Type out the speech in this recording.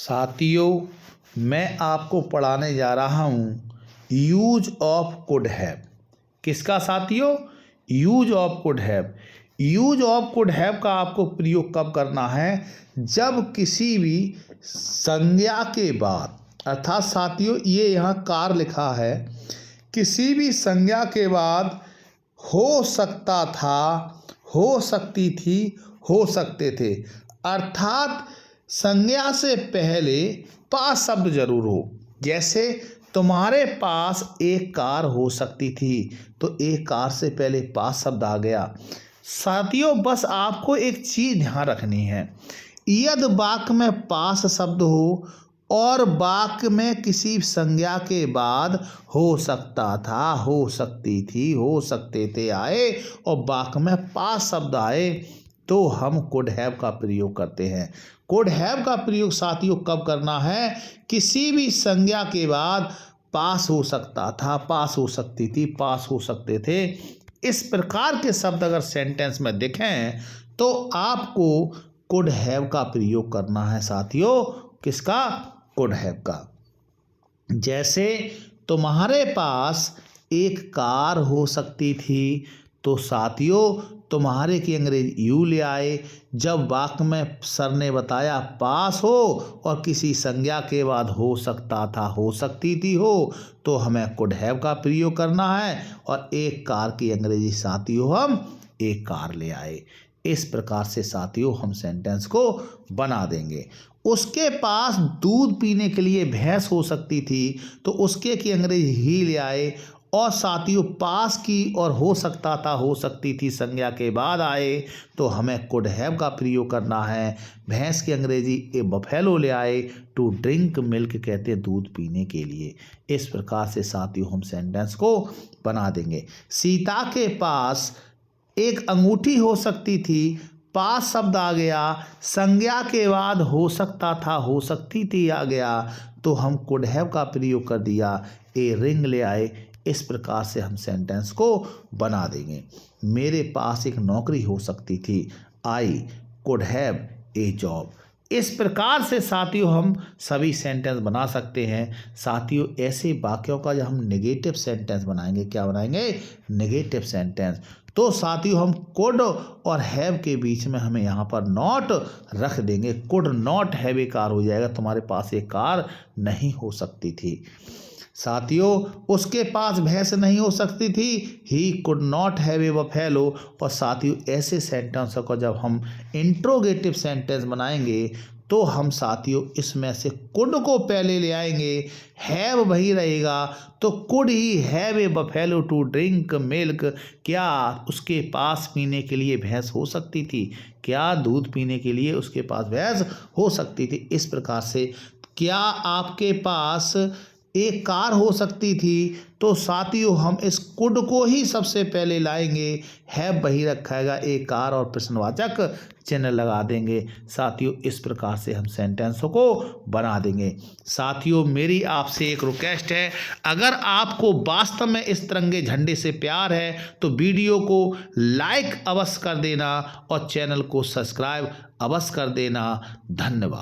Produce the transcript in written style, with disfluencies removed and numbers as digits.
साथियों, मैं आपको पढ़ाने जा रहा हूँ यूज ऑफ कुड हैव। किसका साथियों? Use of could have. Use of could have का आपको प्रयोग कब करना है? जब किसी भी संज्ञा के बाद, अर्थात साथियों ये यहाँ कार लिखा है, किसी भी संज्ञा के बाद हो सकता था, हो सकती थी, हो सकते थे, अर्थात संज्ञा से पहले पास शब्द जरूर हो। जैसे तुम्हारे पास एक कार हो सकती थी, तो एक कार से पहले पास शब्द आ गया। साथियों बस आपको एक चीज ध्यान रखनी है, यदि वाक्य में पास शब्द हो और वाक्य में किसी संज्ञा के बाद हो सकता था, हो सकती थी, हो सकते थे आए और वाक्य में पास शब्द आए, तो हम कुड हैव का प्रयोग करते हैं। कुड हैव का प्रयोग साथियों कब करना है? किसी भी संज्ञा के बाद पास हो सकता था, पास हो सकती थी, पास हो सकते थे, इस प्रकार के शब्द अगर सेंटेंस में दिखें तो आपको कुड हैव का प्रयोग करना है साथियों। किसका? कुड हैव का। जैसे तुम्हारे पास एक कार हो सकती थी, तो साथियों तुम्हारे की अंग्रेजी यू ले आए। जब वाक्य में सर ने बताया पास हो और किसी संज्ञा के बाद हो सकता था, हो सकती थी, हो, तो हमें कुड हैव का प्रयोग करना है और एक कार की अंग्रेजी साथियों हम एक कार ले आए। इस प्रकार से साथियों हम सेंटेंस को बना देंगे। उसके पास दूध पीने के लिए भैंस हो सकती थी, तो उसके की अंग्रेजी ही ले आए और साथियों पास की और हो सकता था, हो सकती थी संज्ञा के बाद आए, तो हमें कुड हैव का प्रयोग करना है। भैंस की अंग्रेजी ए बफेलो ले आए, टू ड्रिंक मिल्क कहते हैं दूध पीने के लिए। इस प्रकार से साथियों हम सेंटेंस को बना देंगे। सीता के पास एक अंगूठी हो सकती थी, पास शब्द आ गया, संज्ञा के बाद हो सकता था, हो सकती थी आ गया, तो हम कुड हैव का प्रयोग कर दिया, ए रिंग ले आए। इस प्रकार से हम सेंटेंस को बना देंगे। मेरे पास एक नौकरी हो सकती थी, I could have a job. इस प्रकार से साथियों हम सभी सेंटेंस बना सकते हैं। साथियों ऐसे वाक्यों का जब हम नेगेटिव सेंटेंस बनाएंगे, क्या बनाएंगे? Negative sentence. तो साथियों हम कुड और हैव के बीच में हमें यहाँ पर नॉट रख देंगे। Could not have a car हो जाएगा, तुम्हारे पास एक कार नहीं हो सकती थी। साथियों उसके पास भैंस नहीं हो सकती थी, he could not have a buffalo. और साथियों ऐसे सेंटेंसों को जब हम इंट्रोगेटिव सेंटेंस बनाएंगे तो हम साथियों इसमें से कुड को पहले ले आएंगे, हैव वही रहेगा, तो could he have a buffalo to drink milk. क्या उसके पास पीने के लिए भैंस हो सकती थी? क्या दूध पीने के लिए उसके पास भैंस हो सकती थी? इस प्रकार से क्या आपके पास एक कार हो सकती थी, तो साथियों हम इस कुड को ही सबसे पहले लाएंगे, हैव वही रखेगा, एक कार और प्रश्नवाचक चिन्ह लगा देंगे। साथियों इस प्रकार से हम सेंटेंसों को बना देंगे। साथियों मेरी आपसे एक रिक्वेस्ट है, अगर आपको वास्तव में इस तिरंगे झंडे से प्यार है तो वीडियो को लाइक अवश्य कर देना और चैनल को सब्सक्राइब अवश्य कर देना। धन्यवाद।